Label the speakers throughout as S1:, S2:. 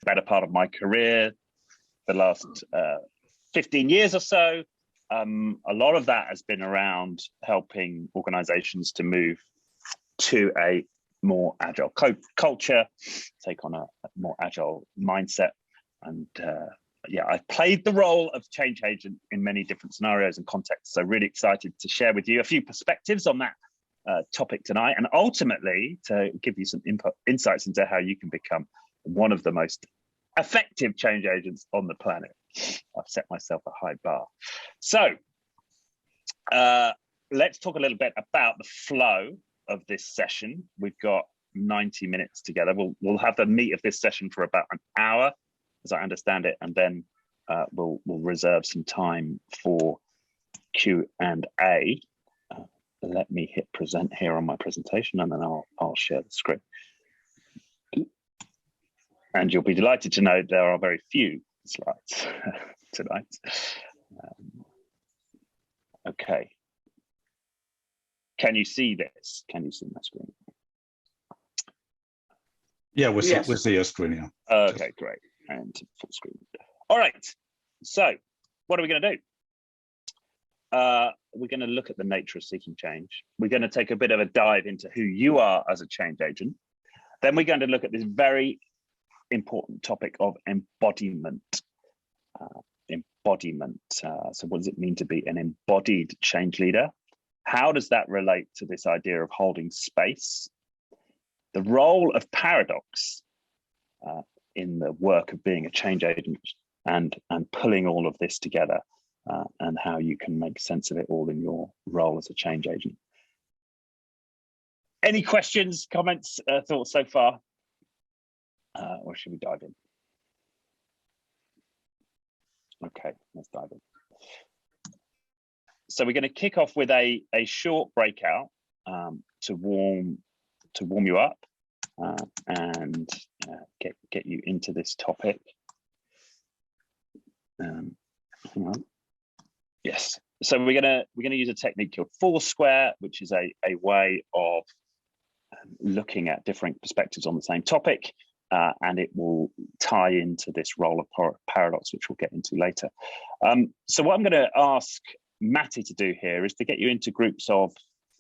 S1: better part of my career, the last 15 years or so. A lot of that has been around helping organizations to move to a more agile culture, take on a more agile mindset. And yeah, I've played the role of change agent in many different scenarios and contexts. So really excited to share with you a few perspectives on that topic tonight, and ultimately to give you some insights into how you can become one of the most effective change agents on the planet. I've set myself a high bar. So let's talk a little bit about the flow of this session. We've got 90 minutes together. We'll have the meat of this session for about an hour, as I understand it, and then we'll reserve some time for Q&A. Let me hit present here on my presentation, and then I'll share the screen. And you'll be delighted to know there are very few slides tonight. Okay. Can you see this? Can you see my screen?
S2: Yeah, we see your screen, yeah.
S1: Okay, great. And full screen. All right. So what are we going to do? We're going to look at the nature of seeking change. We're going to take a bit of a dive into who you are as a change agent. Then we're going to look at this very important topic of embodiment. So what does it mean to be an embodied change leader? How does that relate to this idea of holding space? The role of paradox in the work of being a change agent and pulling all of this together, and how you can make sense of it all in your role as a change agent. Any questions, comments, thoughts so far? Or should we dive in? Okay, let's dive in. So we're going to kick off with a short breakout to warm you up and get you into this topic. Hang on. Yes. So we're gonna use a technique called Foursquare, which is a way of looking at different perspectives on the same topic. And it will tie into this role of paradox, which we'll get into later. So what I'm going to ask Matty to do here is to get you into groups of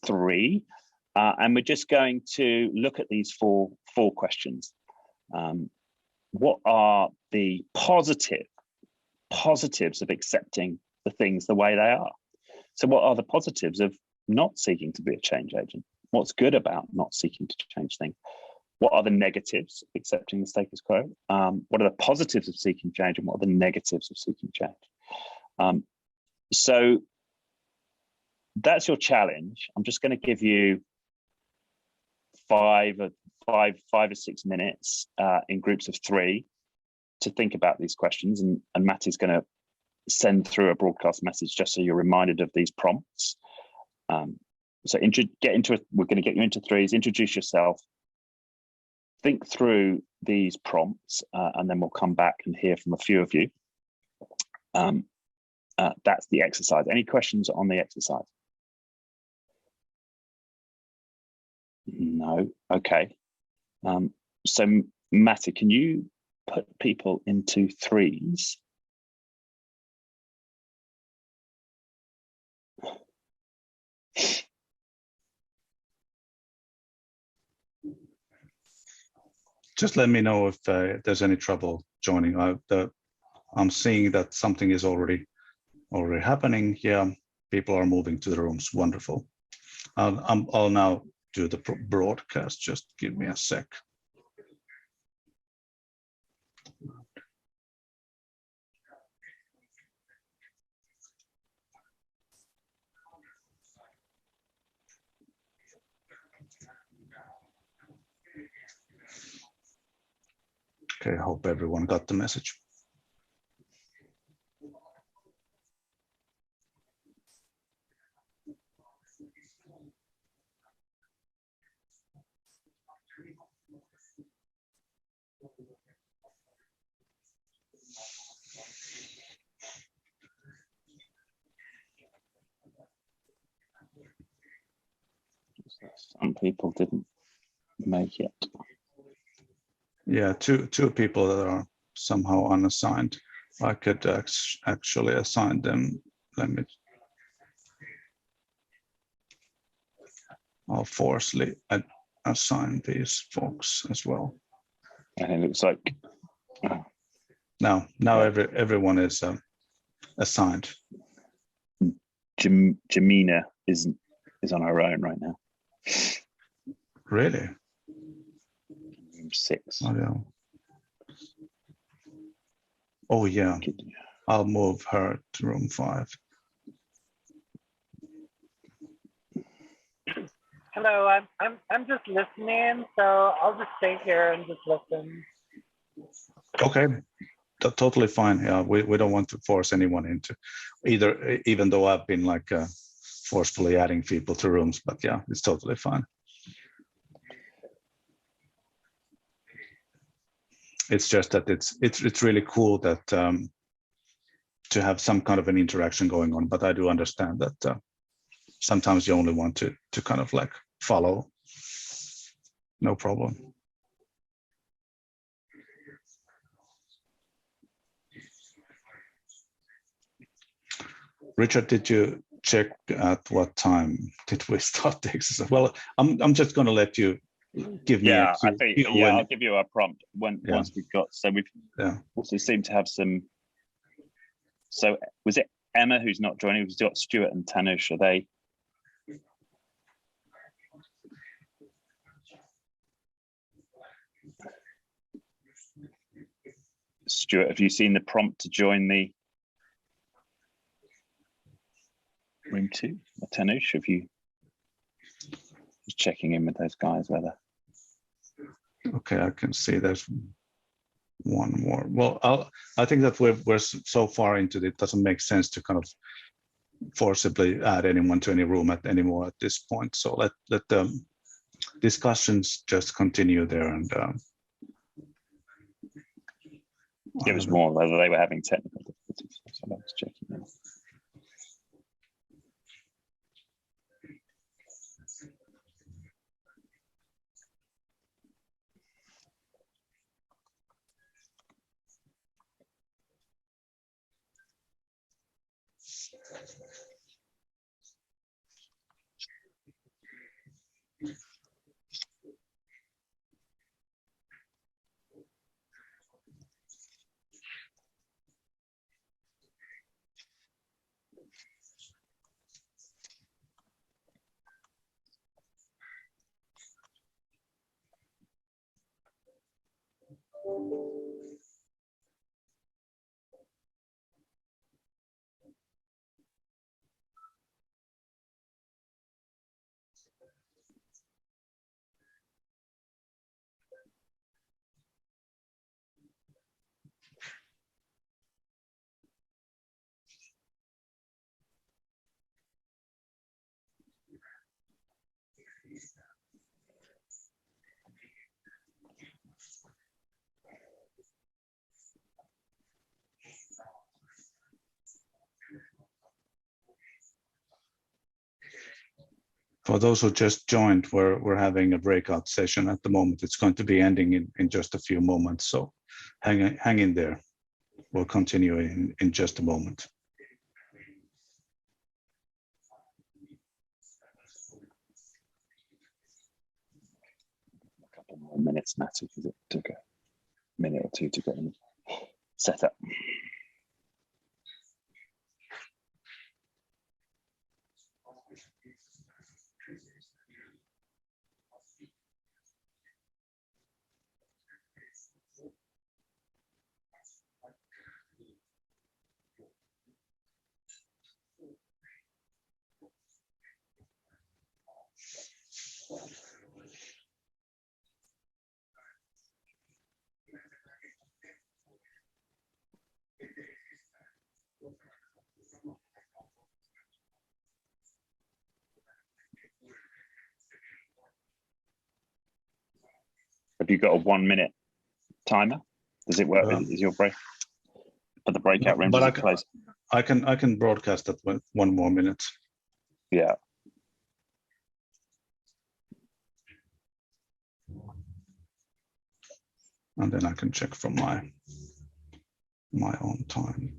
S1: 3, and we're just going to look at these four questions. What are the positives of accepting the things the way they are? So what are the positives of not seeking to be a change agent? What's good about not seeking to change things? What are the negatives of accepting the status quo? What are the positives of seeking change, and what are the negatives of seeking change? So that's your challenge. I'm just going to give you 5 or 6 minutes in groups of 3 to think about these questions, and Matty's going to send through a broadcast message just so you're reminded of these prompts. So we're going to get you into 3s. Introduce yourself. Think through these prompts, and then we'll come back and hear from a few of you. That's the exercise. Any questions on the exercise? No. Okay. So Matty, can you put people into 3s?
S2: Just let me know if there's any trouble joining. I'm seeing that something is already happening. Yeah, people are moving to the rooms. Wonderful. I'll now do the broadcast. Just give me a sec. Okay, I hope everyone got the message.
S1: Some people didn't make it.
S2: Yeah, two people that are somehow unassigned. I could actually assign them. I'll forcefully assign these folks as well.
S1: And it looks like
S2: Now everyone is assigned.
S1: Jamina is on her own right now.
S2: Really?
S1: Room 6.
S2: Oh yeah. Oh yeah. I'll move her to room 5.
S3: Hello, I'm just listening, so I'll just stay here and just listen.
S2: Okay, totally fine. Yeah, we don't want to force anyone into either, even though I've been like forcefully adding people to rooms, but yeah, it's totally fine. It's just that it's really cool that to have some kind of an interaction going on, but I do understand that sometimes you only want to kind of like follow. No problem. Richard, did you check at what time did we start the exercise? Well, I'm just going to let you give me.
S1: Yeah, I think I'll give you a prompt once we've got. So we've also seemed to have some. So was it Emma who's not joining? We've got Stuart and Tanush. Are they? Stuart, have you seen the prompt to join the room 2? Tanush, have you just checking in with those guys whether?
S2: Okay, I can see there's one more. Well, I think that we're so far into it doesn't make sense to kind of forcibly add anyone to any room anymore at this point. So let the discussions just continue there, and
S1: it was more whether they were having technical difficulties. So I was checking them.
S2: For those who just joined, we're having a breakout session at the moment. It's going to be ending in just a few moments, so hang in there. We'll continue in just a moment.
S1: A couple more minutes, Natty, because it took a minute or two to get them set up. Have you got a 1 minute timer? Does it work? Is your break for the breakout room?
S2: But I can broadcast that with 1 more minute.
S1: Yeah.
S2: And then I can check from my my own time.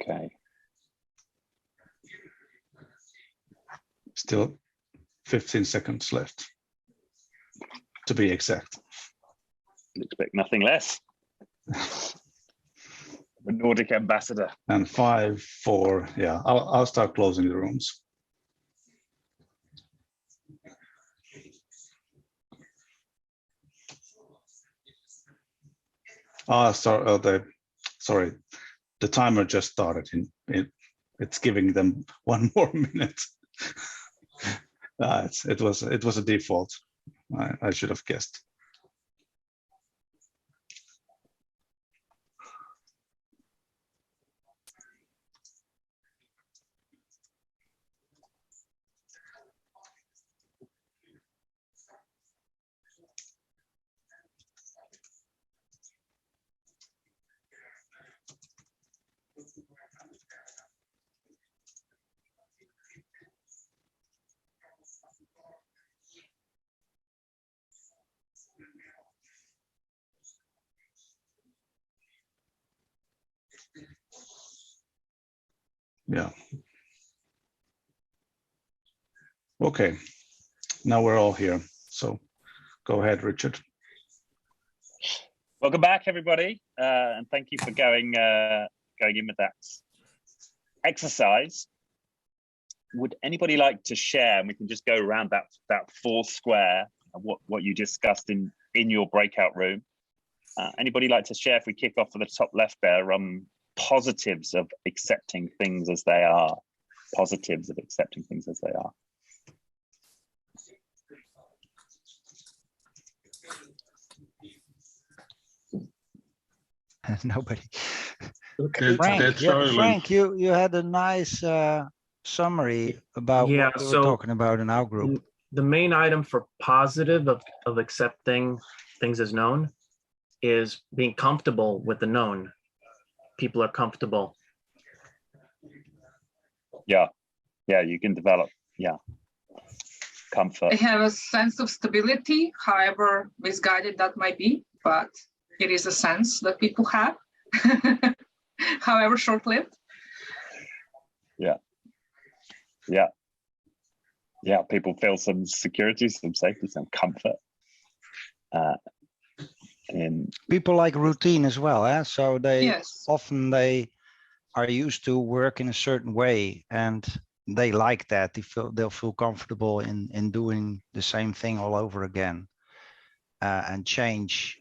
S1: Okay.
S2: Still 15 seconds left, to be exact.
S1: Expect nothing less. The Nordic ambassador.
S2: And 5, 4, yeah, I'll start closing the rooms. Sorry, the timer just started. It's giving them 1 more minute. It was a default. I should have guessed. Yeah. Okay, now we're all here. So go ahead, Richard.
S1: Welcome back, everybody, and thank you for going in with that exercise. Would anybody like to share? And we can just go around that 4 square and what you discussed in your breakout room. Anybody like to share? If we kick off at the top left there, positives of accepting things as they are. Positives of accepting things as they are.
S4: Nobody.
S5: Okay.
S4: Frank, you had a nice summary about what we were talking about in our group.
S5: The main item for positive of accepting things as known is being comfortable with the known. People are comfortable.
S1: Yeah, you can develop, comfort.
S6: They have a sense of stability, however misguided that might be, but it is a sense that people have, however short-lived.
S1: Yeah, people feel some security, some safety, some comfort. And
S4: people like routine as well, eh? So they often are used to work in a certain way, and they like that. They'll feel comfortable in doing the same thing all over again, and change.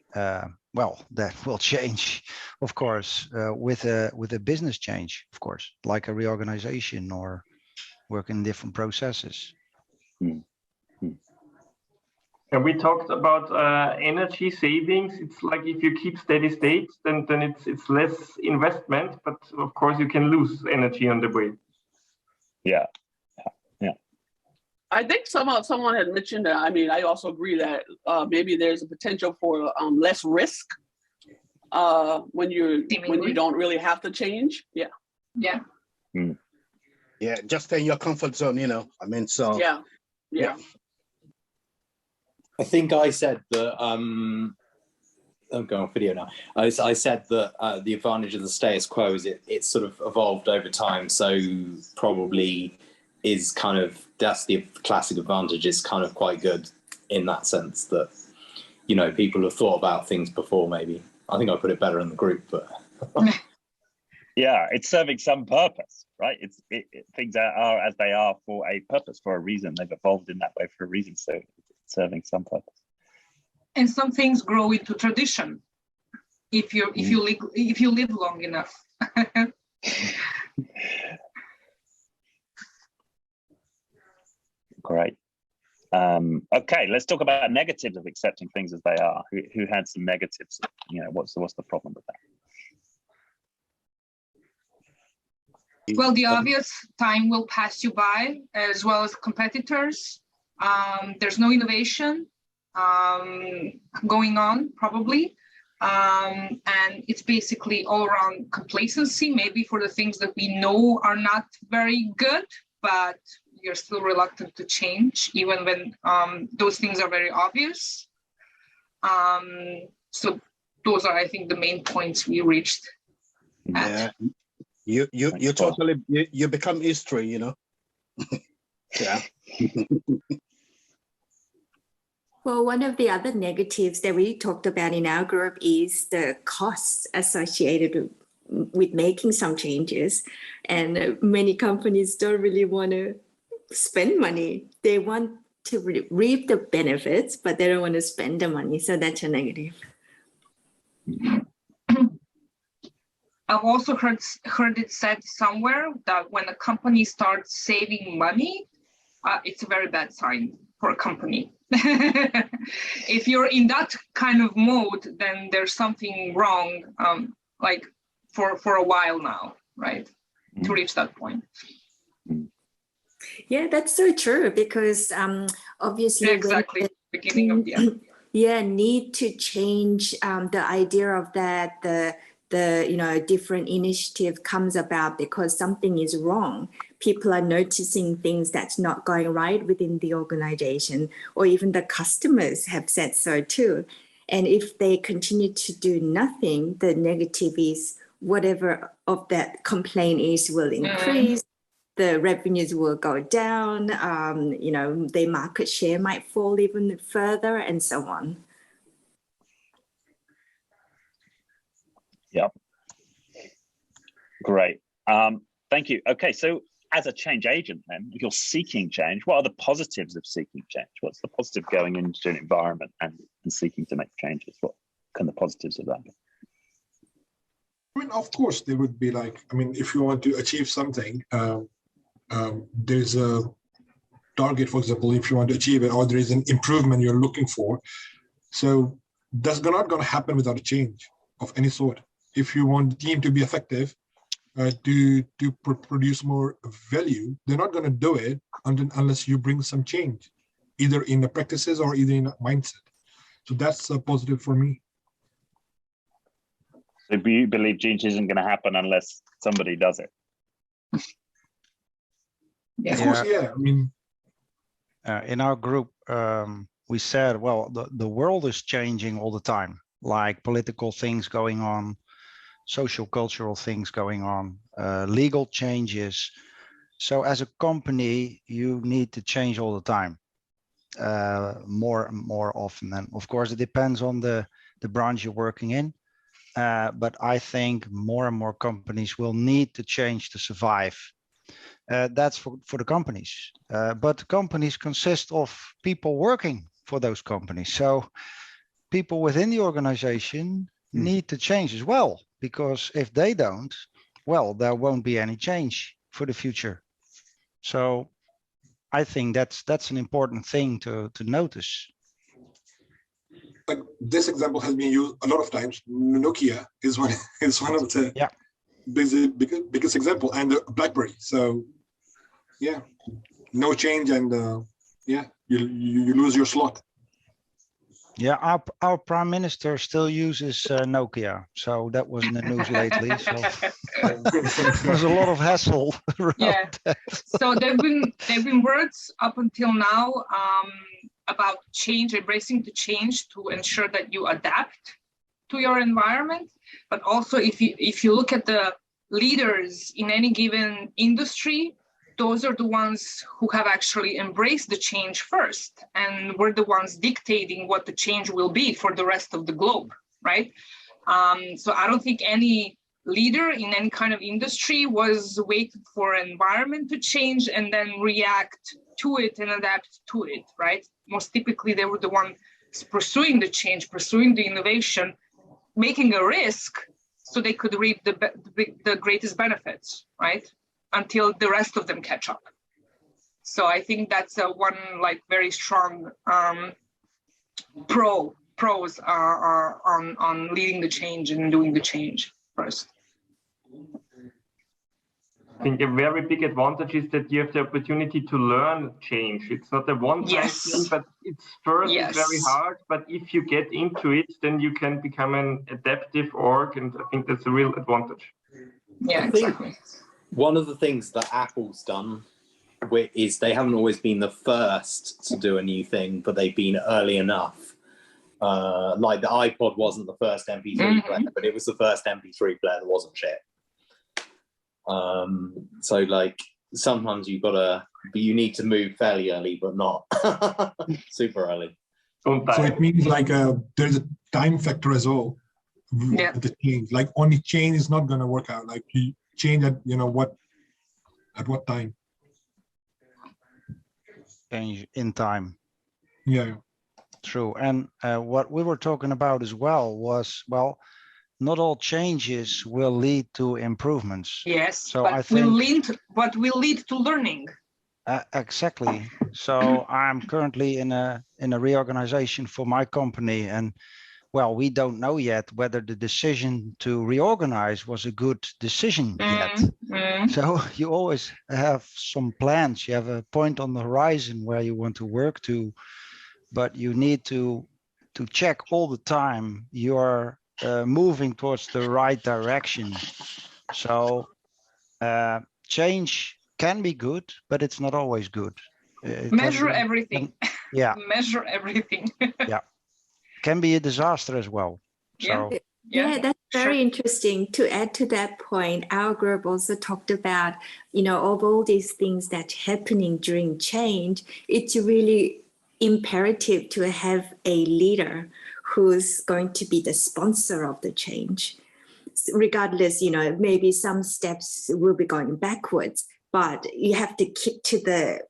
S4: Well, that will change, of course, with a business change, of course, like a reorganization or working in different processes.
S7: And we talked about energy savings. It's like if you keep steady state, then it's less investment, but of course you can lose energy on the way.
S1: Yeah.
S8: I think someone had mentioned that. I mean, I also agree that maybe there's a potential for less risk when you don't really have to change. Yeah.
S9: Yeah, just stay in your comfort zone, I mean, so.
S8: Yeah.
S10: I think I said that, I'm going on video now. I said that the advantage of the status quo is it's sort of evolved over time. So probably is kind of, that's the classic advantage, is kind of quite good in that sense that, people have thought about things before maybe. I think I put it better in the group, but.
S1: Yeah, it's serving some purpose, right? Things are as they are for a purpose, for a reason. They've evolved in that way for a reason, so it's serving some purpose.
S6: And some things grow into tradition if you live long enough.
S1: Great. Okay, let's talk about negatives of accepting things as they are. Who had some negatives? You know, what's the problem with that?
S6: Well, the obvious, time will pass you by, as well as competitors. There's no innovation going on, probably. And it's basically all around complacency, maybe for the things that we know are not very good, but you're still reluctant to change, even when those things are very obvious. So those are, I think, the main points we reached at.
S9: Yeah. You totally you become history, you know. Yeah.
S11: Well, one of the other negatives that we talked about in our group is the costs associated with making some changes. And many companies don't really want to spend money. They want to reap the benefits, but they don't want to spend the money. So that's a negative.
S6: I've also heard it said somewhere that when a company starts saving money, it's a very bad sign for a company. If you're in that kind of mode, then there's something wrong, like for a while now, right? To reach that point.
S11: Yeah, that's so true, because obviously
S6: exactly beginning of the end.
S11: Yeah, need to change the idea of that the different initiative comes about because something is wrong. People are noticing things that's not going right within the organization, or even the customers have said so too. And if they continue to do nothing, the negative is whatever of that complaint is will increase. The revenues will go down, their market share might fall even further, and so on.
S1: Yep. Great. Thank you. Okay, so as a change agent, then, if you're seeking change, what are the positives of seeking change? What's the positive going into an environment and seeking to make changes? What can the positives of that be?
S12: I mean, of course, there would be if you want to achieve something, there's a target, for example, if you want to achieve it, or there is an improvement you're looking for. So that's not going to happen without a change of any sort. If you want the team to be effective, to produce more value, they're not going to do it unless you bring some change, either in the practices or either in the mindset. So that's a positive for me.
S1: So do you believe change isn't going to happen unless somebody does it?
S12: Yeah. Of course, yeah. I mean,
S4: in our group, we said, well, the world is changing all the time, like political things going on, social cultural things going on, legal changes. So as a company, you need to change all the time, more often. And of course, it depends on the branch you're working in. But I think more and more companies will need to change to survive. That's for the companies. But companies consist of people working for those companies. So people within the organization need to change as well, because if they don't, well, there won't be any change for the future. So I think that's an important thing to notice.
S12: Like this example has been used a lot of times. Nokia is one of the biggest example, and the BlackBerry. So yeah, no change, and you lose your slot.
S4: Yeah, our prime minister still uses Nokia, so that was in the news lately. So there's a lot of hassle around that.
S6: So there've been words up until now about change, embracing the change to ensure that you adapt to your environment. But also, if you look at the leaders in any given industry, those are the ones who have actually embraced the change first, and were the ones dictating what the change will be for the rest of the globe, right? So I don't think any leader in any kind of industry was waiting for an environment to change and then react to it and adapt to it, right? Most typically, they were the ones pursuing the change, pursuing the innovation, making a risk so they could reap the greatest benefits, right? Until the rest of them catch up. So I think that's one like very strong pros are on leading the change and doing the change first.
S7: I think a very big advantage is that you have the opportunity to learn change. It's not a one-time thing, but it's first it's very hard. But if you get into it, then you can become an adaptive org, and I think that's a real advantage.
S6: Yeah, exactly.
S10: One of the things that Apple's done is they haven't always been the first to do a new thing, but they've been early enough. Like the iPod wasn't the first MP3 player, but it was the first MP3 player that wasn't shit. So like sometimes you need to move fairly early, but not super early.
S12: So it means like there's a time factor as well. Yeah. The change, like only change is not going to work out. Like you change at at what time?
S4: Change in time.
S12: Yeah.
S4: True. And what we were talking about as well was, well, not all changes will lead to improvements.
S6: Yes,
S4: so
S6: but
S4: I think
S6: will lead to learning.
S4: Exactly. So I'm currently in a reorganization for my company, and well, we don't know yet whether the decision to reorganize was a good decision yet. So you always have some plans. You have a point on the horizon where you want to work to, but you need to check all the time you're moving towards the right direction. So change can be good, but it's not always good.
S6: Measure everything.
S4: Yeah.
S6: Measure everything.
S4: Yeah. Can be a disaster as well. So
S11: yeah, that's very interesting. To add to that point, our group also talked about, of all these things that's happening during change, it's really imperative to have a leader who's going to be the sponsor of the change. Regardless, maybe some steps will be going backwards, but you have to keep to the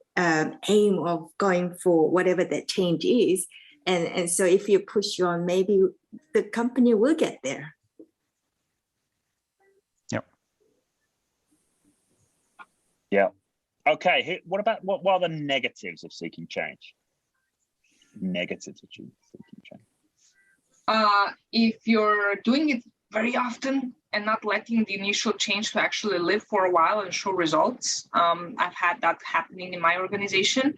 S11: aim of going for whatever that change is. And so if you push you on, maybe the company will get there.
S4: Yep.
S1: Yeah. Okay. What are the negatives of seeking change? Negatives of seeking change.
S6: If you're doing it very often and not letting the initial change to actually live for a while and show results. I've had that happening in my organization.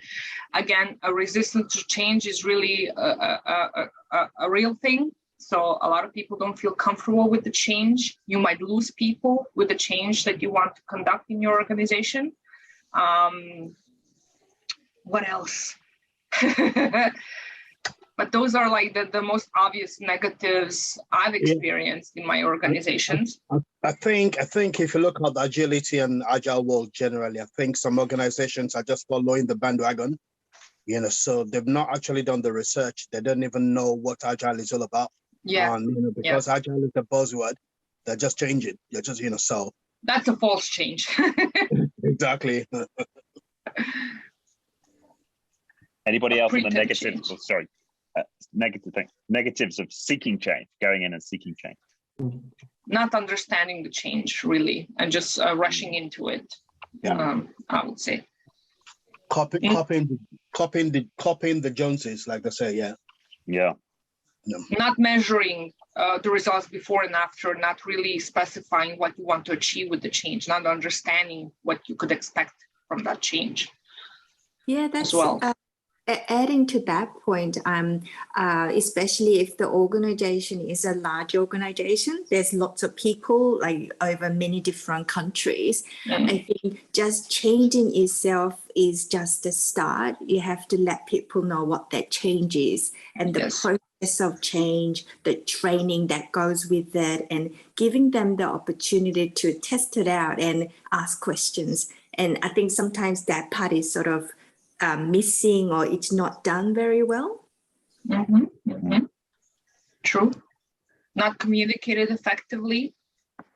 S6: Again, a resistance to change is really a real thing. So a lot of people don't feel comfortable with the change. You might lose people with the change that you want to conduct in your organization. What else? But those are like the most obvious negatives I've experienced in my organizations.
S9: I think if you look at agility and agile world generally, I think some organizations are just following the bandwagon, so they've not actually done the research. They don't even know what agile is all about.
S6: Yeah.
S9: Because agile is a buzzword, they're just changing. You're just, so.
S6: That's a false change.
S9: Exactly.
S1: Anybody else on the negatives? Oh, sorry. Negatives of seeking change, going in and seeking change.
S6: Not understanding the change really, and just rushing into it.
S9: Yeah.
S6: I would say.
S9: Copying the Joneses, like they say. Yeah.
S1: Yeah.
S9: No.
S6: Not measuring the results before and after, not really specifying what you want to achieve with the change, not understanding what you could expect from that change.
S11: Yeah, that's
S6: as well.
S11: Adding to that point, especially if the organization is a large organization, there's lots of people like over many different countries. I think just changing itself is just the start. You have to let people know what that change is and the process of change, the training that goes with that, and giving them the opportunity to test it out and ask questions. And I think sometimes that part is sort of missing, or it's not done very well.
S6: True. Not communicated effectively.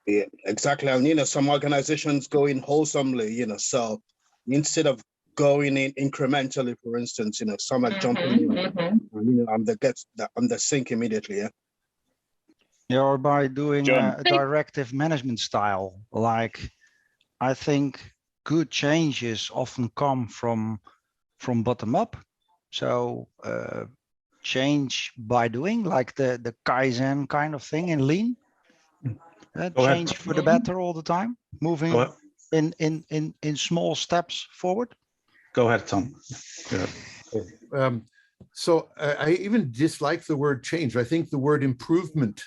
S9: Yeah, exactly. And some organizations go in wholesomely, so instead of going in incrementally, for instance, some are jumping in, I'm the sink immediately.
S4: Yeah, or by doing a directive management style. Like, I think good changes often come from bottom up. So change by doing, like the Kaizen kind of thing in Lean. Change for the better all the time, moving in small steps forward.
S2: Go ahead, Tom.
S13: Yeah. So I even dislike the word change. I think the word improvement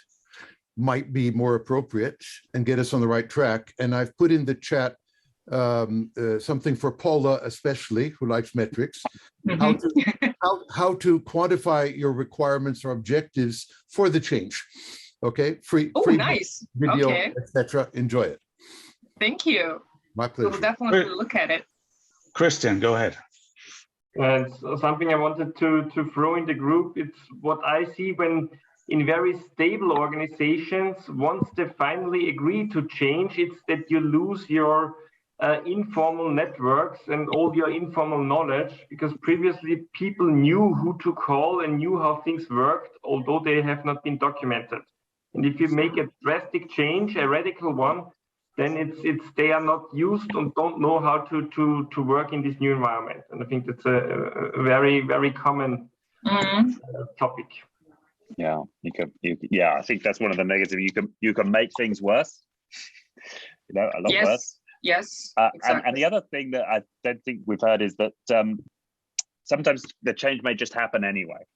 S13: might be more appropriate and get us on the right track. And I've put in the chat something for Paula, especially, who likes metrics, how to quantify your requirements or objectives for the change. Okay, free
S6: nice
S13: video, etc. Enjoy it.
S6: Thank you.
S13: My pleasure.
S6: We'll definitely look at it.
S2: Christian, go ahead.
S7: And something I wanted to throw in the group, it's what I see when in very stable organizations, once they finally agree to change, it's that you lose your informal networks and all your informal knowledge, because previously people knew who to call and knew how things worked, although they have not been documented. And if you make a drastic change, a radical one, then it's they are not used and don't know how to work in this new environment. And I think that's a very, very common topic.
S1: Yeah, yeah, I think that's one of the negatives. You can make things worse, a lot worse.
S6: Yes,
S1: exactly. And the other thing that I don't think we've heard is that sometimes the change may just happen anyway.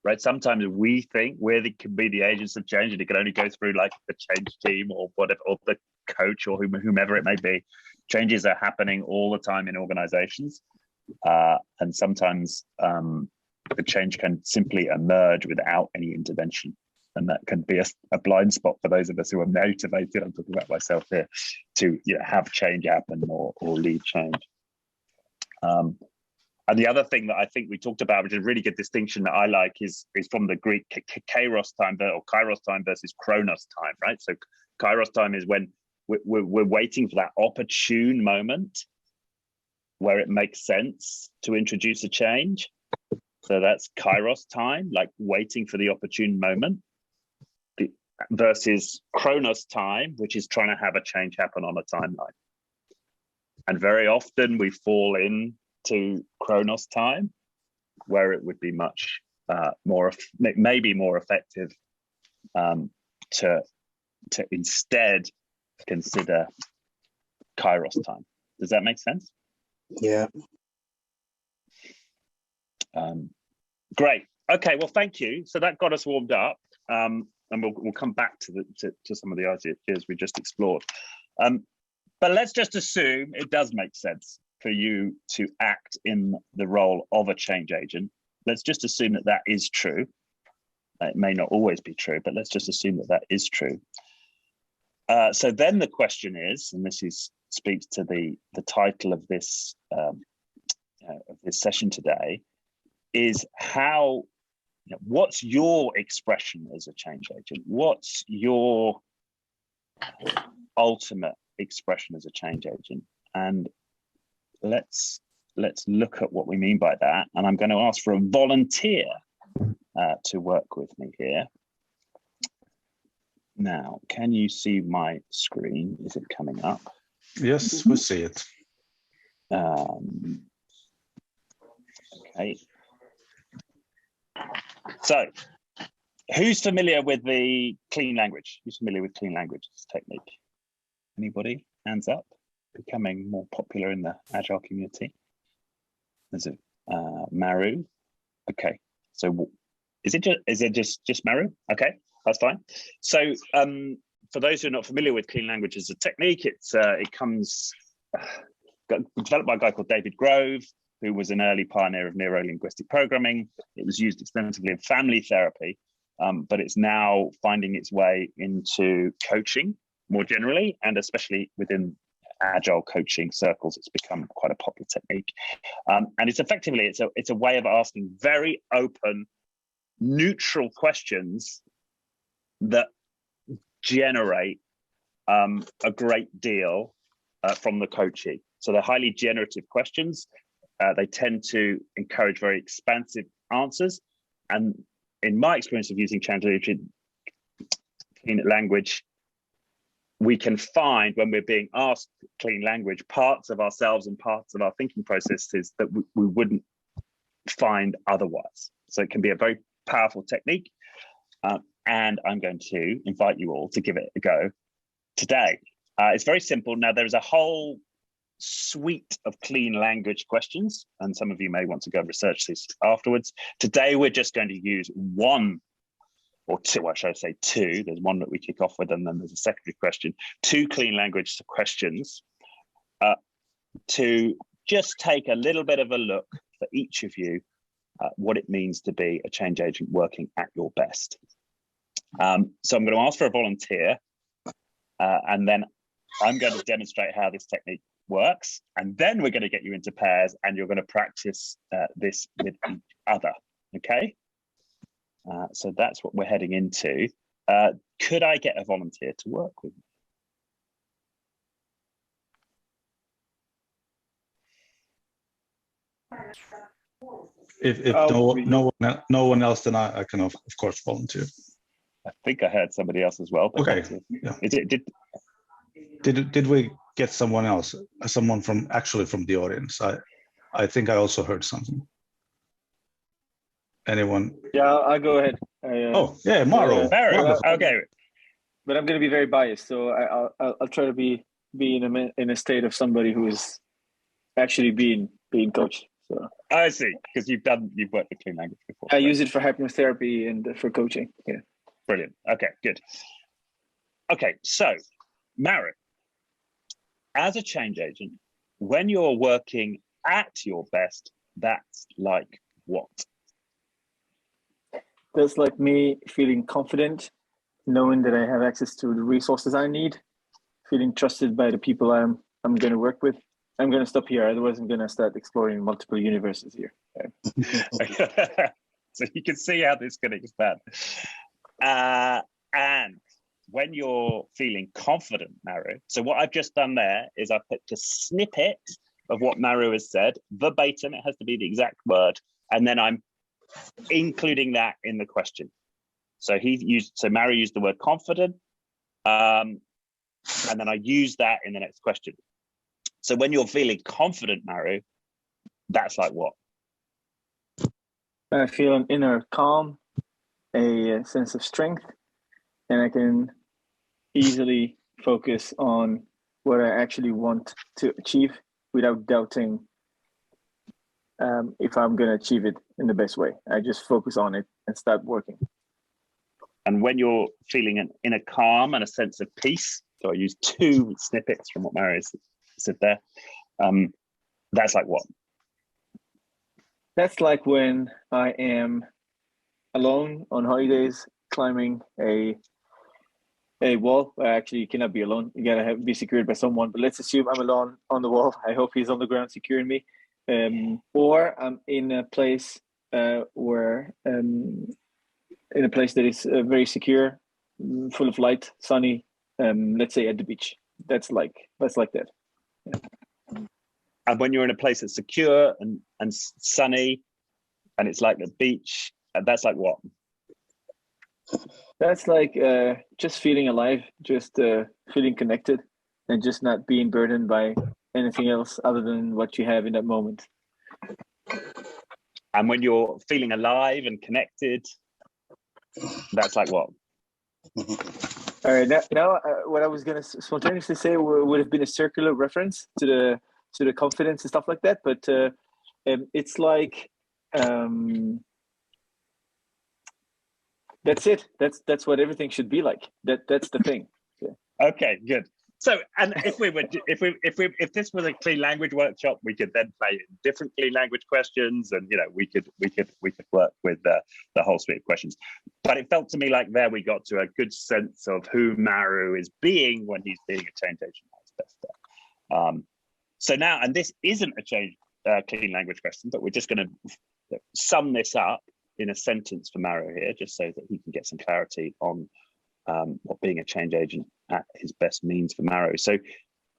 S1: Right? Sometimes we think can be the agents of change, and it can only go through like the change team or whatever, or the coach or whomever it may be. Changes are happening all the time in organizations, and sometimes the change can simply emerge without any intervention, and that can be a blind spot for those of us who are motivated. I'm talking about myself here to have change happen or lead change. And the other thing that I think we talked about, which is a really good distinction that I like, is from the Greek kairos time or kairos time versus chronos time, right? So kairos time is when we're waiting for that opportune moment where it makes sense to introduce a change. So that's kairos time, like waiting for the opportune moment, versus chronos time, which is trying to have a change happen on a timeline. And very often we fall into chronos time, where it would be much maybe more effective to instead consider kairos time. Does that make sense?
S9: Yeah.
S1: Great. Okay. Well, thank you. So that got us warmed up, and we'll come back to some of the ideas we just explored. But let's just assume it does make sense for you to act in the role of a change agent. Let's just assume that is true. It may not always be true, but let's just assume that is true. So then the question is, and this speaks to the title of this session today, is how, what's your expression as a change agent? What's your ultimate expression as a change agent? And let's look at what we mean by that. And I'm going to ask for a volunteer to work with me here. Now, can you see my screen? Is it coming up?
S2: Yes, we see it.
S1: Okay. So, who's familiar with the clean language? Who's familiar with clean language technique? Anybody? Hands up. Becoming more popular in the Agile community. There's a Maru. Okay. So, is it just Maru? Okay, that's fine. So, for those who are not familiar with clean language as a technique, it comes developed by a guy called David Grove, who was an early pioneer of neuro-linguistic programming. It was used extensively in family therapy, but it's now finding its way into coaching more generally, and especially within Agile coaching circles, it's become quite a popular technique. And it's effectively, it's a way of asking very open, neutral questions that generate a great deal from the coachee. So they're highly generative questions. They tend to encourage very expansive answers. And in my experience of using clean language, we can find, when we're being asked clean language, parts of ourselves and parts of our thinking processes that we wouldn't find otherwise. So it can be a very powerful technique. And I'm going to invite you all to give it a go today. It's very simple. Now, there's a whole suite of clean language questions, and some of you may want to go research this afterwards. Today, we're just going to use one or two, I should say two. There's one that we kick off with, and then there's a secondary question. Two clean language questions to just take a little bit of a look for each of you what it means to be a change agent working at your best. So I'm going to ask for a volunteer, and then I'm going to demonstrate how this technique works, and then we're going to get you into pairs, and you're going to practice this with each other. Okay? So that's what we're heading into. Could I get a volunteer to work with me?
S2: If no one else, then I can of course volunteer.
S1: I think I heard somebody else as well. But
S2: okay. Yeah. Did we get someone else? Someone from the audience? I think I also heard something. Anyone?
S14: Yeah, I'll go ahead.
S2: Oh yeah, Maro.
S1: Okay.
S14: But I'm going to be very biased, so I'll try to be in a state of somebody who is actually being coached. So
S1: I see, because you've worked with clean language before.
S14: I use it for hypnotherapy and for coaching. Yeah.
S1: Brilliant. Okay, good. Okay, so Maro, as a change agent, when you're working at your best, that's like what?
S14: That's like me feeling confident, knowing that I have access to the resources I need, feeling trusted by the people I'm going to work with. I'm going to stop here, otherwise I'm going to start exploring multiple universes here.
S1: So you can see how this can expand. And when you're feeling confident, Maro, so what I've just done there is I put a snippet of what Maro has said, verbatim, it has to be the exact word, and then I'm including that in the question. So Maro used the word confident, and then I used that in the next question. So when you're feeling confident, Maro, that's like what?
S14: I feel an inner calm, a sense of strength, and I can easily focus on what I actually want to achieve without doubting if I'm going to achieve it in the best way. I just focus on it and start working.
S1: And when you're feeling an inner calm and a sense of peace, so I use two snippets from what Maro said there, that's like what?
S14: That's like when I am alone on holidays, climbing a wall. Actually, you cannot be alone. You gotta be secured by someone. But let's assume I'm alone on the wall. I hope he's on the ground securing me. Or I'm in a place that is very secure, full of light, sunny. Let's say at the beach. That's like that. Yeah.
S1: And when you're in a place that's secure and sunny, and it's like the beach, that's like what?
S14: That's like just feeling alive, just feeling connected, and just not being burdened by anything else other than what you have in that moment.
S1: And when you're feeling alive and connected, that's like what?
S14: All right, now what I was going to spontaneously say would have been a circular reference to the confidence and stuff like that, but it's like that's it. That's what everything should be like. That's the thing. Yeah.
S1: Okay, good. So, and if this was a clean language workshop, we could then play different clean language questions, and we could work with the whole suite of questions. But it felt to me like there we got to a good sense of who Maro is being when he's being a change agent at his best. So now, and this isn't a clean language question, but we're just going to sum this up in a sentence for Maro here, just so that he can get some clarity on what being a change agent at his best means for Maro. So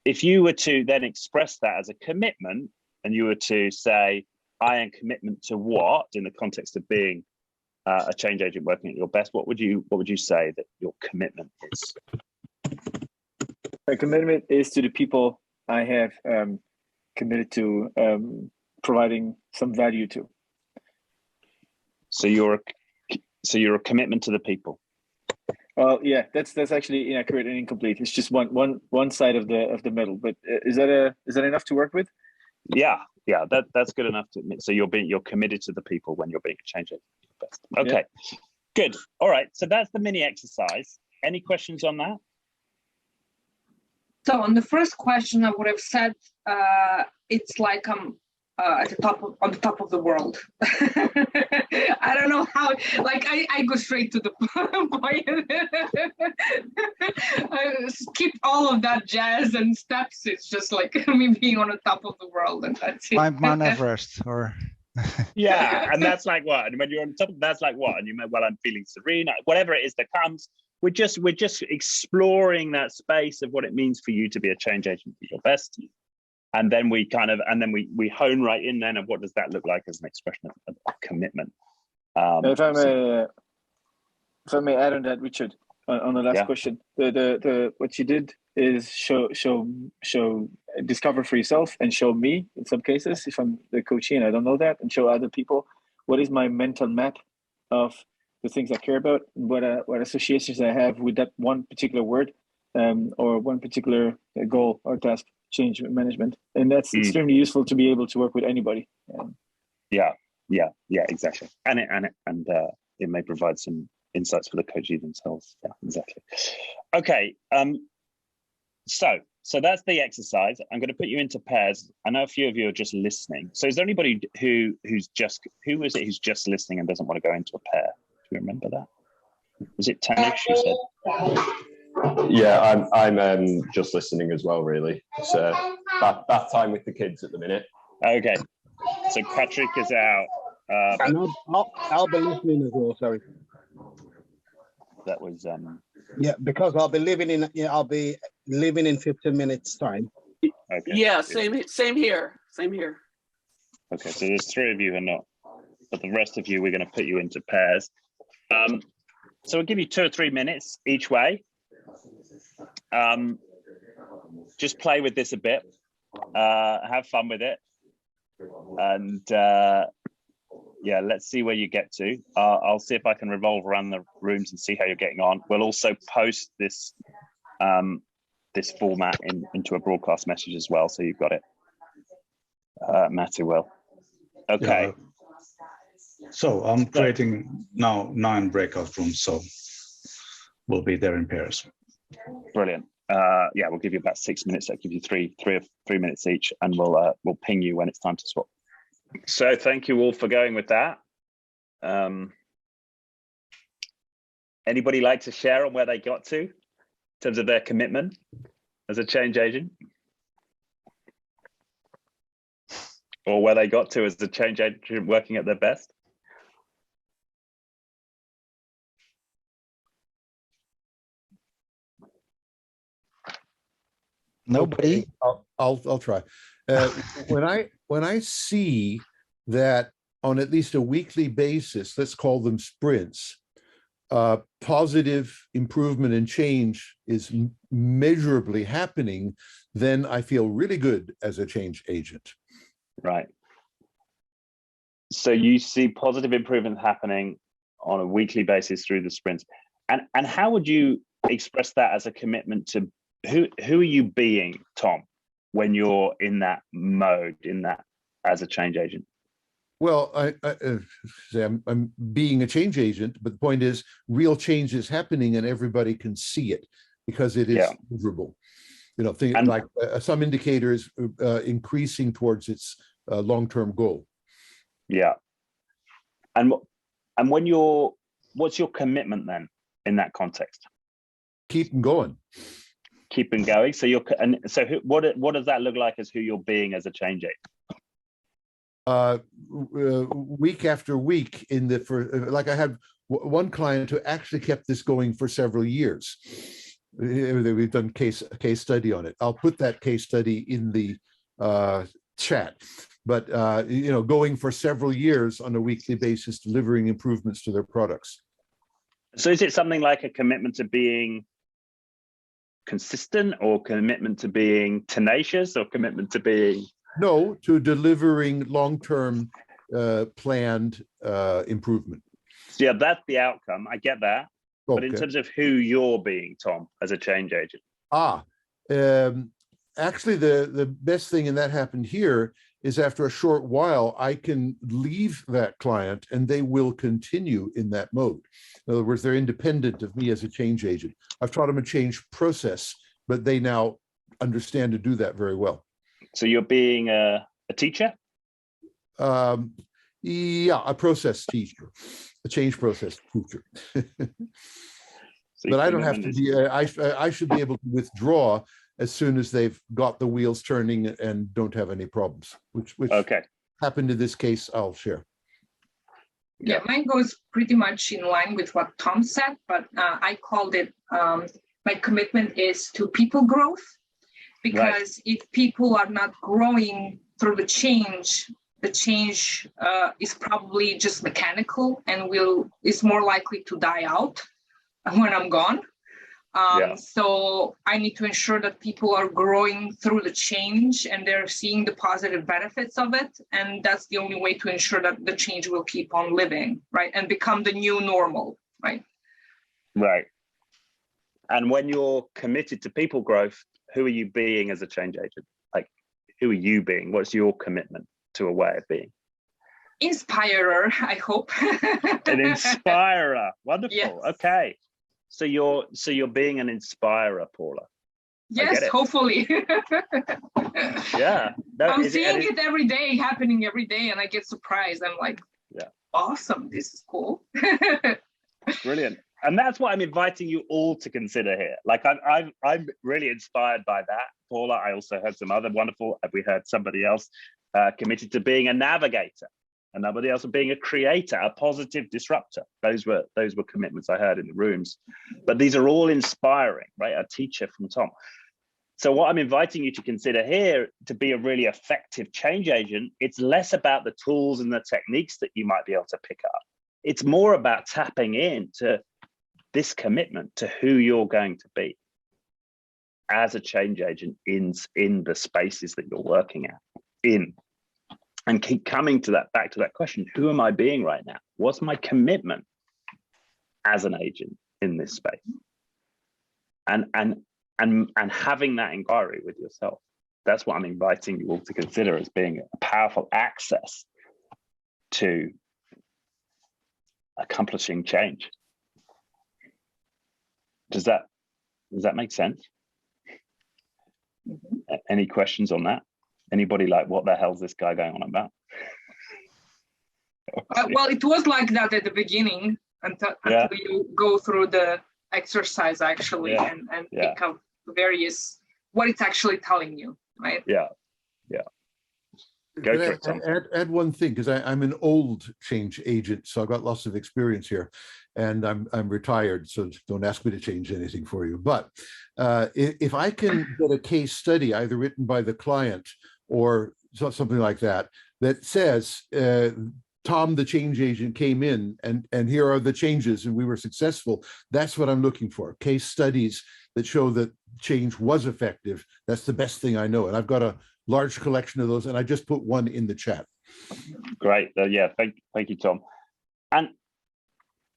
S1: if you were to then express that as a commitment, and you were to say, I am commitment to what in the context of being a change agent working at your best, what would you say that your commitment is?
S14: My commitment is to the people I have committed to providing some value to.
S1: So you're a commitment to the people.
S14: Well, yeah, that's actually inaccurate and incomplete. It's just one side of the medal. But is that enough to work with?
S1: Yeah, that's good enough to admit. So you're committed to the people when you're being a change agent. Okay, yeah. Good. All right. So that's the mini exercise. Any questions on that?
S6: So on the first question, I would have said it's like at the top of the world. I don't know how. Like I go straight to the point. I skip all of that jazz and steps. It's just like me being on the top of the world, and that's it.
S4: Mount Everest, or.
S1: Yeah, and that's like what? And when you're on top, that's like what? And you meant, well, I'm feeling serene. Whatever it is that comes. We're just exploring that space of what it means for you to be a change agent for your best, and then we hone right in then of what does that look like as an expression of commitment.
S14: If I may add on that, Richard, on the last question, the what you did is show discover for yourself and show me in some cases if I'm the coachee and I don't know that, and show other people what is my mental map of the things I care about, what associations I have with that one particular word, or one particular goal or task, change management, and that's extremely useful to be able to work with anybody.
S1: Yeah, exactly, and it may provide some insights for the coachee themselves. Yeah, exactly. Okay, so that's the exercise. I'm going to put you into pairs. I know a few of you are just listening. So is there anybody who's just listening and doesn't want to go into a pair? Do you remember that? Was it Tanish who said?
S15: Yeah, I'm just listening as well, really. So that time with the kids at the minute.
S1: Okay, so Patrick is out.
S9: And I'll be listening as well. Sorry.
S1: That was
S9: yeah, because I'll be living in 15 minutes time.
S8: Okay. Yeah, same here.
S1: Okay, so there's 3 of you who are not, but the rest of you, we're going to put you into pairs. So we'll give you 2 or 3 minutes each way. Just play with this a bit, have fun with it, and yeah, let's see where you get to. I'll see if I can revolve around the rooms and see how you're getting on. We'll also post this this format into a broadcast message as well, so you've got it. Matty will. Okay.
S2: Yeah. So I'm creating now 9 breakout rooms, so we'll be there in pairs.
S1: Brilliant. Yeah, we'll give you about 6 minutes. That'll give you three minutes each, and we'll ping you when it's time to swap. So thank you all for going with that. Anybody like to share on where they got to in terms of their commitment as a change agent? Or where they got to as a change agent working at their best?
S4: Nobody.
S13: Okay, I'll try. When I see that on at least a weekly basis, let's call them sprints, positive improvement and change is measurably happening, then I feel really good as a change agent.
S1: Right. So you see positive improvement happening on a weekly basis through the sprints, and how would you express that as a commitment to who are you being, Tom, when you're in that mode, as a change agent?
S13: Well, I'm being a change agent, but the point is real change is happening and everybody can see it because it is measurable. You know, things like some indicators increasing towards its long-term goal.
S1: Yeah. And what's your commitment then in that context?
S13: Keep going.
S1: Keep going. So what does that look like as who you're being as a change agent?
S13: Week after week like I had one client who actually kept this going for several years. We've done case study on it. I'll put that case study in the chat. But going for several years on a weekly basis, delivering improvements to their products.
S1: So is it something like a commitment to being consistent, or commitment to being tenacious, or commitment to being?
S13: No, to delivering long-term planned improvement.
S1: So yeah, that's the outcome. I get that.
S13: Okay.
S1: But in terms of who you're being, Tom, as a change agent.
S13: Actually, the best thing, and that happened here, is after a short while, I can leave that client and they will continue in that mode. In other words, they're independent of me as a change agent. I've taught them a change process, but they now understand to do that very well. So
S1: you're being a teacher?
S13: Yeah, a process teacher, a change process teacher. But I don't have to be, I should be able to withdraw as soon as they've got the wheels turning and don't have any problems, which
S1: okay.
S13: happened in this case, I'll share.
S6: Yeah, mine goes pretty much in line with what Tom said, but I called it, my commitment is to people growth, because if people are not growing through the change is probably just mechanical and is more likely to die out when I'm gone. So I need to ensure that people are growing through the change and they're seeing the positive benefits of it. And that's the only way to ensure that the change will keep on living, right? And become the new normal, right?
S1: Right. And when you're committed to people growth, who are you being as a change agent? Like, who are you being? What's your commitment to a way of being?
S6: Inspirer, I hope.
S1: An inspirer. Wonderful. Yes. Okay. So you're being an inspirer, Paula.
S6: Yes, hopefully.
S1: Yeah.
S6: I'm seeing it every day, happening every day, and I get surprised. I'm like, awesome, this is cool.
S1: Brilliant. And that's what I'm inviting you all to consider here. Like I'm really inspired by that, Paula. I also heard some other wonderful, we heard somebody else committed to being a navigator, and somebody else being a creator, a positive disruptor. Those were commitments I heard in the rooms. But these are all inspiring, right? A teacher from Tom. So what I'm inviting you to consider here, to be a really effective change agent, it's less about the tools and the techniques that you might be able to pick up. It's more about tapping into this commitment to who you're going to be as a change agent in the spaces that you're working in. And keep coming to that, back to that question, who am I being right now? What's my commitment as an agent in this space? And having that inquiry with yourself. That's what I'm inviting you all to consider as being a powerful access to accomplishing change. Does that make sense? Mm-hmm. Any questions on that? Anybody like, what the hell's this guy going on about?
S6: Well, it was like that at the beginning until you go through the exercise actually and pick up various, what it's actually telling you, right?
S1: Yeah. Go for it, Tom.
S13: Add one thing, because I'm an old change agent, so I've got lots of experience here, and I'm retired, so don't ask me to change anything for you. But if I can get a case study either written by the client or something like that, that says, Tom, the change agent, came in and here are the changes and we were successful. That's what I'm looking for. Case studies that show that change was effective. That's the best thing I know. And I've got a large collection of those, and I just put one in the chat.
S1: Great. Yeah, thank you, Tom.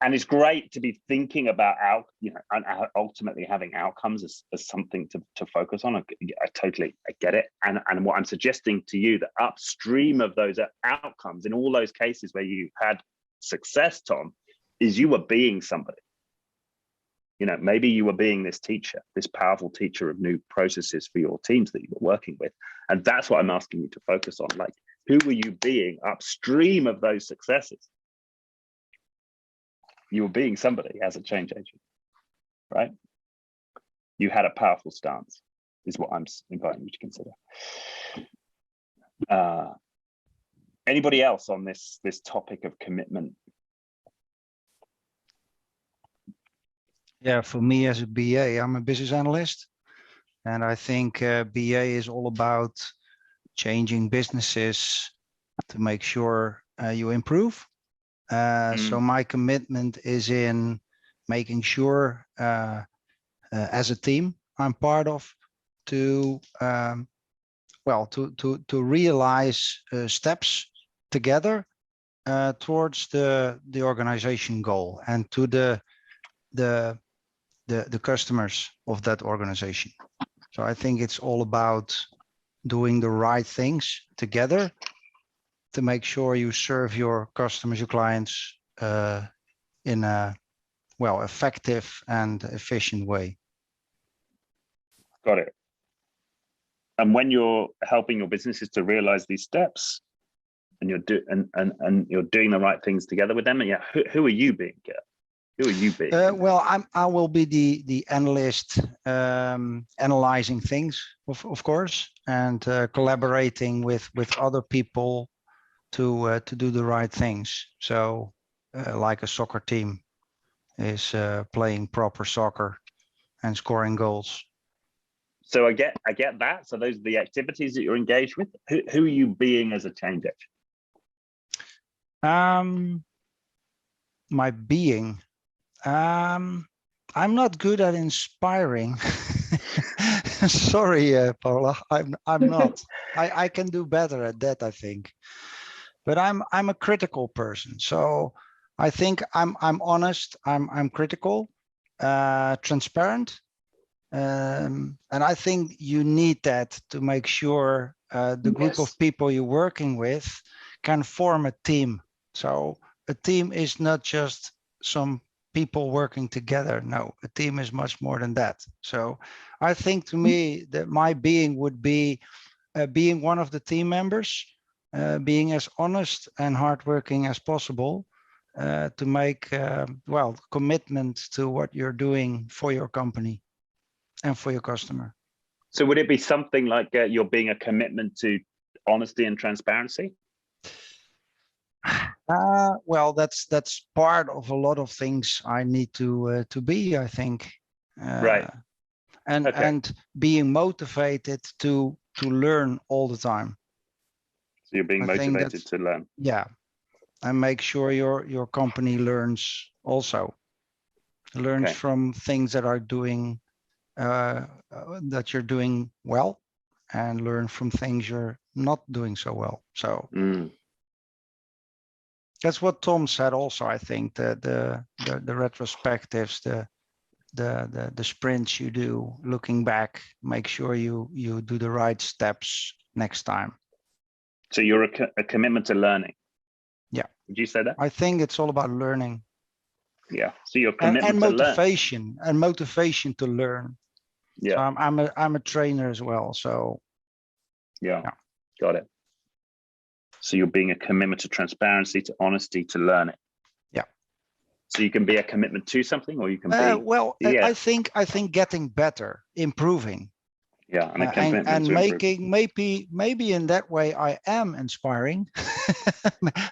S1: And it's great to be thinking about and ultimately having outcomes as something to focus on. I get it. And what I'm suggesting to you, that upstream of those outcomes, in all those cases where you had success, Tom, is you were being somebody. Maybe you were being this teacher, this powerful teacher of new processes for your teams that you were working with. And that's what I'm asking you to focus on. Like, who were you being upstream of those successes? You were being somebody as a change agent, right? You had a powerful stance, is what I'm inviting you to consider. Anybody else on this topic of commitment?
S4: Yeah, for me as a BA, I'm a business analyst, and I think BA is all about changing businesses to make sure you improve. So my commitment is in making sure as a team, I'm part of to to realize steps together towards the organization goal and to the customers of that organization. So I think it's all about doing the right things together to make sure you serve your customers, your clients in a effective and efficient way.
S1: Got it. And when you're helping your businesses to realize these steps, and you're doing the right things together with them, and yeah, who are you being? Who are you being?
S4: I will be the analyst, analyzing things, of course, and collaborating with other people to do the right things. So, like a soccer team is playing proper soccer and scoring goals.
S1: So I get that. So those are the activities that you're engaged with. Who are you being as a change agent?
S4: My being. I'm not good at inspiring. Sorry, Paula. I'm not. I can do better at that, I think. But I'm a critical person. So I think I'm honest. I'm critical, transparent. And I think you need that to make sure the group of people you're working with can form a team. So a team is not just some people working together. No, a team is much more than that. So I think to me that my being would be being one of the team members, being as honest and hardworking as possible to make commitment to what you're doing for your company and for your customer.
S1: So would it be something like you're being a commitment to honesty and transparency?
S4: Well, that's part of a lot of things I need to be, I think.
S1: Right.
S4: And being motivated to learn all the time.
S1: So you're being motivated to learn.
S4: Yeah, and make sure your company learns also. Learns from things that are doing that you're doing well, and learn from things you're not doing so well. So that's what Tom said also. I think the retrospectives, the sprints you do, looking back, make sure you do the right steps next time.
S1: So you're a commitment to learning.
S4: Yeah.
S1: Would you say that?
S4: I think it's all about learning.
S1: Yeah. So your commitment
S4: and
S1: to
S4: motivation
S1: learn.
S4: and motivation to learn.
S1: Yeah.
S4: So I'm a trainer as well. So
S1: yeah. Got it. So you're being a commitment to transparency, to honesty, to learning.
S4: Yeah.
S1: So you can be a commitment to something, or you can be.
S4: I think getting better, improving.
S1: Yeah, and a commitment
S4: and
S1: to
S4: making maybe in that way I am inspiring.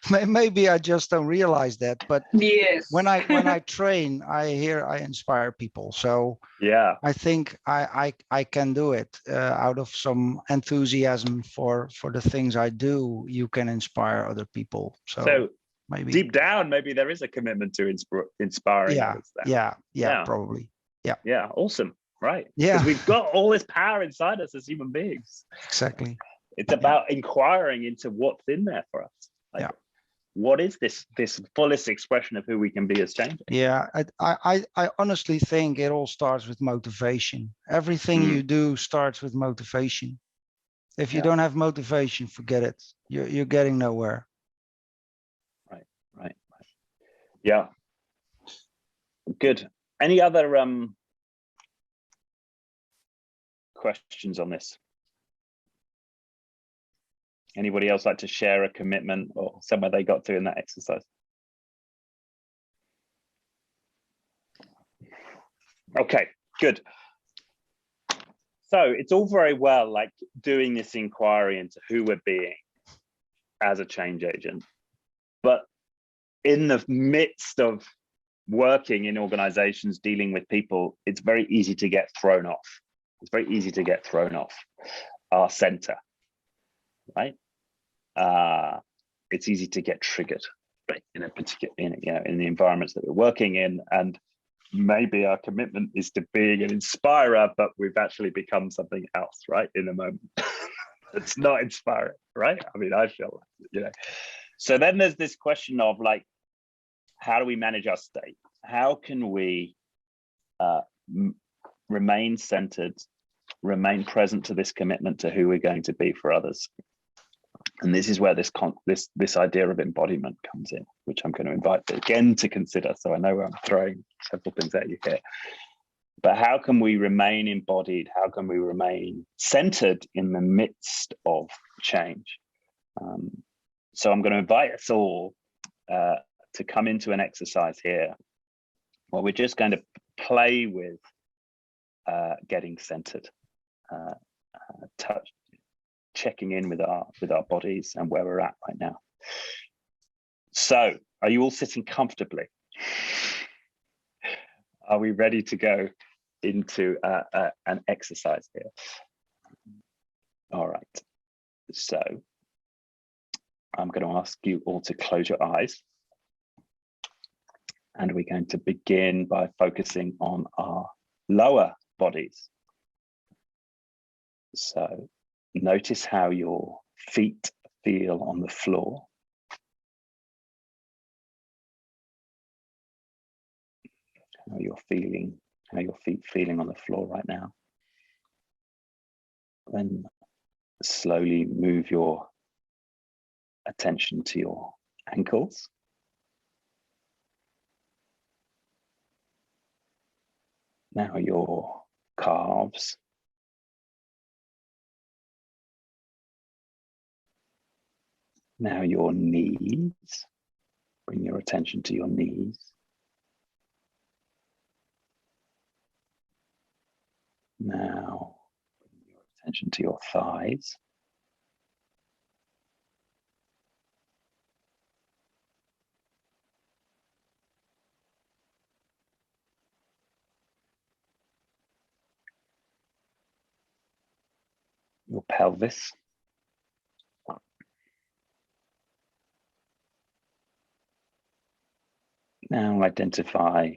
S4: Maybe I just don't realize that. But when I train, I inspire people. So
S1: yeah,
S4: I think I can do it out of some enthusiasm for the things I do. You can inspire other people. So maybe
S1: deep down, maybe there is a commitment to inspiring others.
S4: Yeah, probably.
S1: Yeah, awesome. Right.
S4: Yeah.
S1: Because we've got all this power inside us as human beings.
S4: Exactly.
S1: It's about inquiring into what's in there for us. Like, what is this fullest expression of who we can be as change?
S4: Yeah, I honestly think it all starts with motivation. Everything you do starts with motivation. If you don't have motivation, forget it. You're getting nowhere.
S1: Right. Yeah. Good. Any other questions on this? Anybody else like to share a commitment or somewhere they got to in that exercise? Okay, good. So it's all very well like doing this inquiry into who we're being as a change agent, but in the midst of working in organizations, dealing with people, it's very easy to get thrown off. It's very easy to get thrown off our center, right? It's easy to get triggered, right? In a particular, in the environments that we're working in, and maybe our commitment is to being an inspirer, but we've actually become something else, right? In the moment. It's not inspiring, right? I mean, I feel, So then there's this question of like, how do we manage our state? How can we remain centered, remain present to this commitment to who we're going to be for others? And this is where this idea of embodiment comes in, which I'm going to invite you again to consider. So I know I'm throwing several things at you here. But how can we remain embodied? How can we remain centered in the midst of change? So I'm going to invite us all to come into an exercise here where we're just going to play with getting centered, checking in with our bodies and where we're at right now. So are you all sitting comfortably? Are we ready to go into an exercise here? All right, so I'm going to ask you all to close your eyes, and we're going to begin by focusing on our lower bodies. So notice how your feet feel on the floor. How your feet feeling on the floor right now. Then slowly move your attention to your ankles. Now your calves. Now your knees. Bring your attention to your knees. Now, bring your attention to your thighs. Your pelvis. Now identify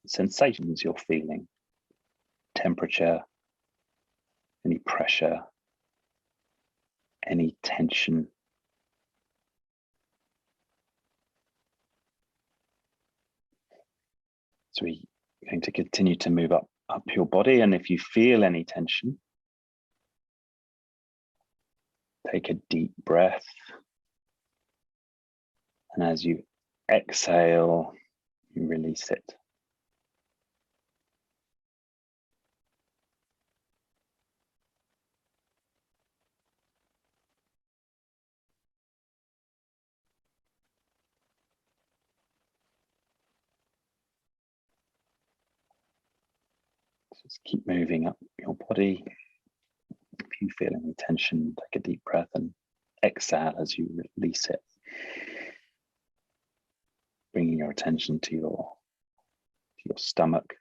S1: sensations you're feeling, temperature, any pressure, any tension. So we're going to continue to move up your body, and if you feel any tension, take a deep breath. And as you exhale, you release it. Just keep moving up your body. If you feel any tension, take a deep breath and exhale as you release it. Bringing your attention to your stomach.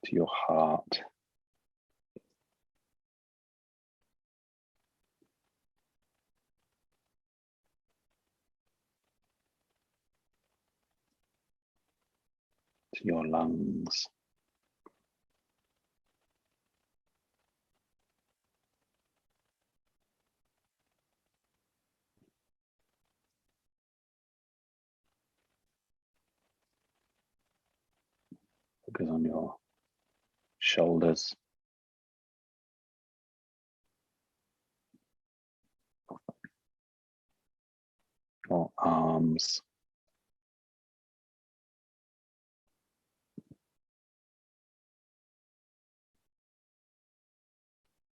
S1: To your heart. To your lungs. Focus on your shoulders. Your arms.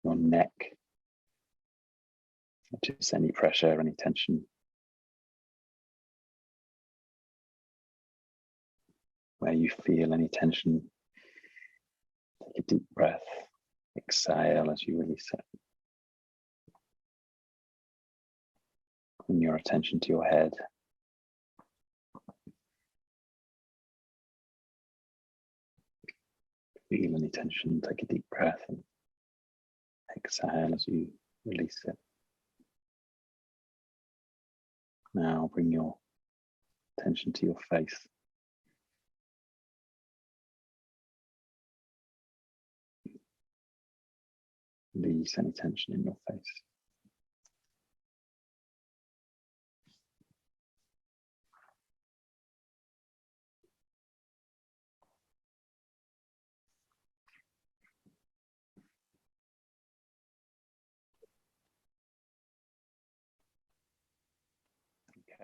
S1: Your neck. Just any pressure, any tension. Where you feel any tension, take a deep breath, exhale as you release it. Bring your attention to your head. Feel any tension, take a deep breath and exhale as you release it. Now bring your attention to your face. Release any tension in your face.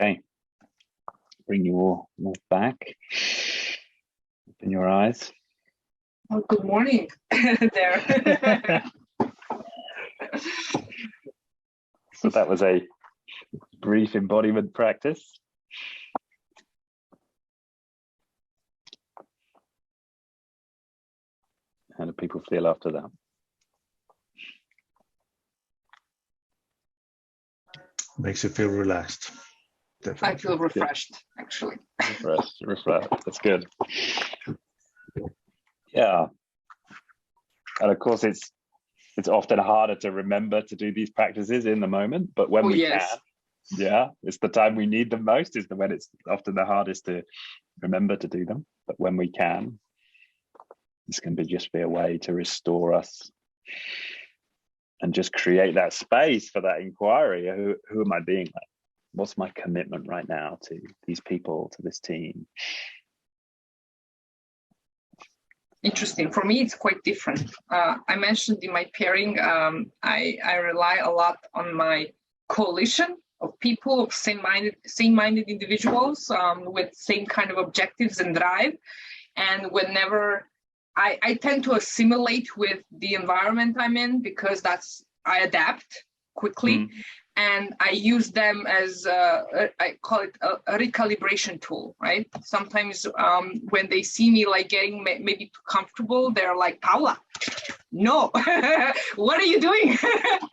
S1: Okay, bring your back. Open your eyes.
S6: Oh, good morning there.
S1: So that was a brief embodiment practice. How do people feel after that?
S2: Makes you feel relaxed. Definitely.
S6: I feel refreshed, actually.
S1: Refreshed. That's good. Yeah. And of course, it's often harder to remember to do these practices in the moment, but when we can, yeah, it's the time we need them most, is when it's often the hardest to remember to do them. But when we can, this can just be a way to restore us and just create that space for that inquiry. Who am I being like? What's my commitment right now to these people, to this team?
S6: Interesting. For me, it's quite different. I mentioned in my pairing, I rely a lot on my coalition of people, of same-minded individuals with same kind of objectives and drive. And whenever I tend to assimilate with the environment I'm in, because I adapt quickly. And I use them as, I call it a recalibration tool, right? Sometimes when they see me like getting maybe too comfortable, they're like, Paula, no, what are you doing,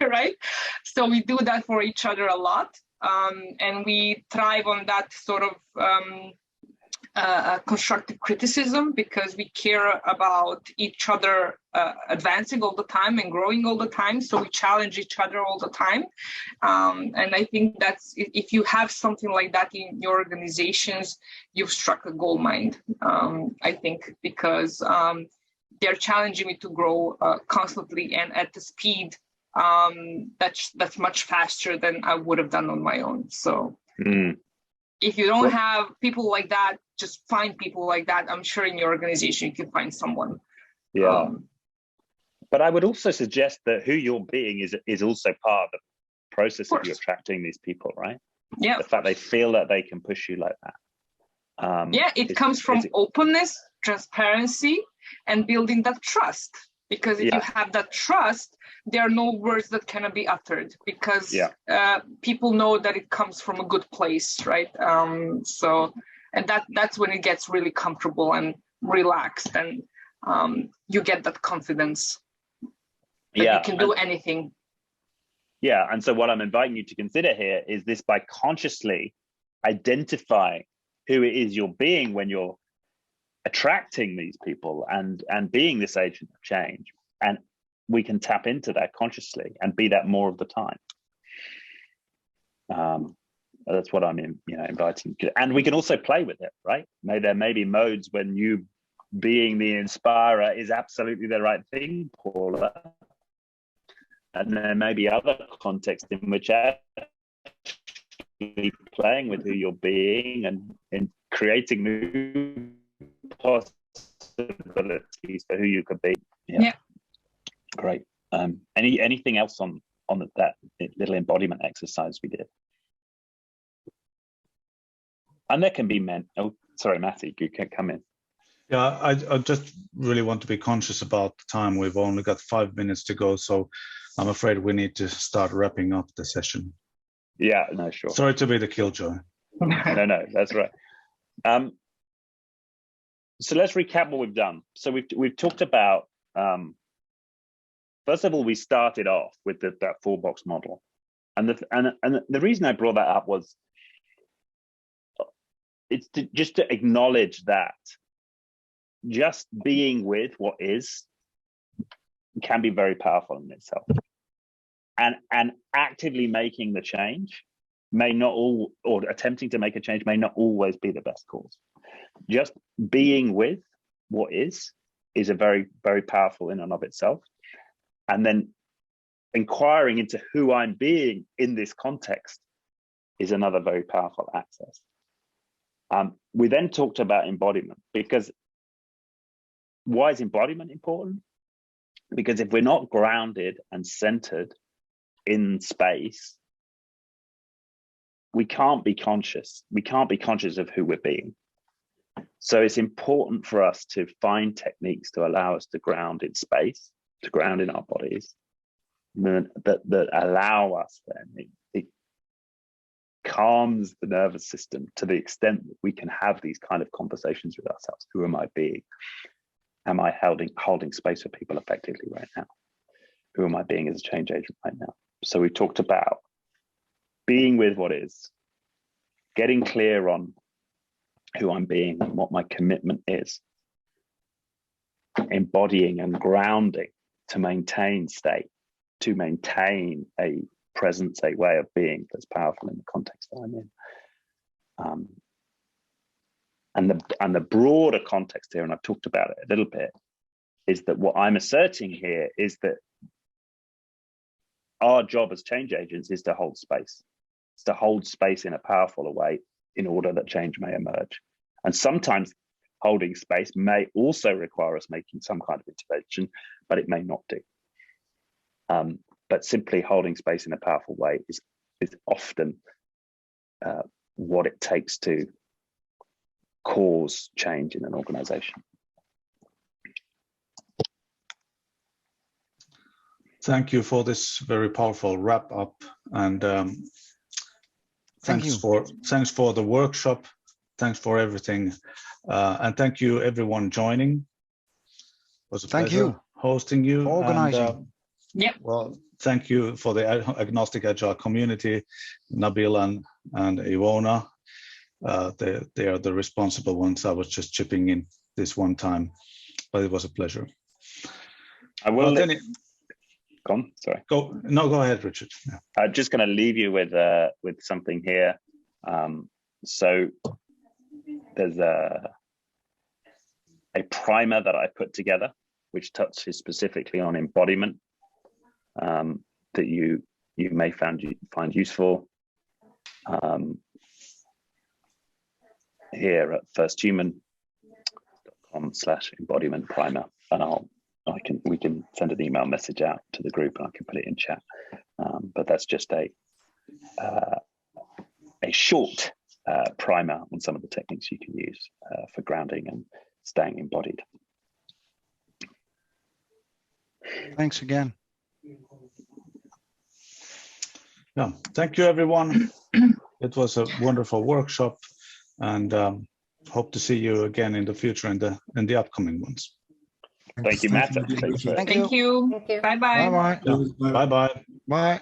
S6: right? So we do that for each other a lot. And we thrive on that sort of constructive criticism, because we care about each other advancing all the time and growing all the time. So we challenge each other all the time. And I think that's, if you have something like that in your organizations, you've struck a gold mine, I think, because they're challenging me to grow constantly and at the speed that's much faster than I would have done on my own. So if you don't have people like that, just find people like that. I'm sure in your organization you can find someone.
S1: Yeah. But I would also suggest that who you're being is also part of the process of you attracting these people, right?
S6: Yeah.
S1: The fact they feel that they can push you like that.
S6: Yeah, it comes from openness, transparency, and building that trust. Because if you have that trust, there are no words that cannot be uttered, because people know that it comes from a good place, right? And that's when it gets really comfortable and relaxed, and you get that confidence that you can do anything.
S1: Yeah, and so what I'm inviting you to consider here is this: by consciously identifying who it is you're being when you're attracting these people and being this agent of change, and we can tap into that consciously and be that more of the time. That's what I'm inviting, and we can also play with it, right? There may be modes when you being the inspirer is absolutely the right thing, Paula, and there may be other contexts in which actually playing with who you're being and creating new possibilities for who you could be. Yeah. Great. Anything else on that little embodiment exercise we did? And there can be men. Oh, sorry, Matthew, you can come in.
S2: Yeah, I just really want to be conscious about the time. We've only got 5 minutes to go, so I'm afraid we need to start wrapping up the session.
S1: Yeah, no, sure.
S2: Sorry to be the killjoy.
S1: No, that's right. So let's recap what we've done. So we've talked about, first of all, we started off with that 4-box model, and the reason I brought that up was it's just to acknowledge that just being with what is can be very powerful in itself, and actively making the change may not all, or attempting to make a change may not always be the best course. Just being with what is a very, very powerful in and of itself. And then inquiring into who I'm being in this context is another very powerful access. We then talked about embodiment, because why is embodiment important? Because if we're not grounded and centered in space, we can't be conscious. We can't be conscious of who we're being. So it's important for us to find techniques to allow us to ground in space, to ground in our bodies, that allow us then, it calms the nervous system to the extent that we can have these kind of conversations with ourselves. Who am I being? Am I holding space for people effectively right now? Who am I being as a change agent right now? So we talked about being with what is, getting clear on who I'm being and what my commitment is, embodying and grounding to maintain state, to maintain a presence, a way of being that's powerful in the context that I'm in. And the broader context here, and I've talked about it a little bit, is that what I'm asserting here is that our job as change agents is to hold space. It's to hold space in a powerful way in order that change may emerge. And sometimes holding space may also require us making some kind of intervention, but it may not do. But simply holding space in a powerful way is often what it takes to cause change in an organization.
S2: Thank you for this very powerful wrap up, and thanks for the workshop. Thanks for everything, and thank you everyone joining. It was a pleasure hosting you,
S4: organizing.
S2: Well, thank you for the Agnostic Agile community, Nabil and Ivona. They are the responsible ones. I was just chipping in this one time, but it was a pleasure.
S1: I will. Go on, sorry.
S2: Go ahead, Richard. Yeah.
S1: I'm just going to leave you with something here. So there's a primer that I put together, which touches specifically on embodiment, that you may find useful. Here at firsthuman.com/embodiment primer, and we can send an email message out to the group, and I can put it in chat. But that's just a short primer on some of the techniques you can use for grounding and staying embodied.
S4: Thanks again.
S2: Yeah, thank you everyone. It was a wonderful workshop, and hope to see you again in the future in the upcoming ones.
S1: Thank you, Matt.
S6: Thank you. Bye-bye.
S2: Bye-bye.
S4: Bye.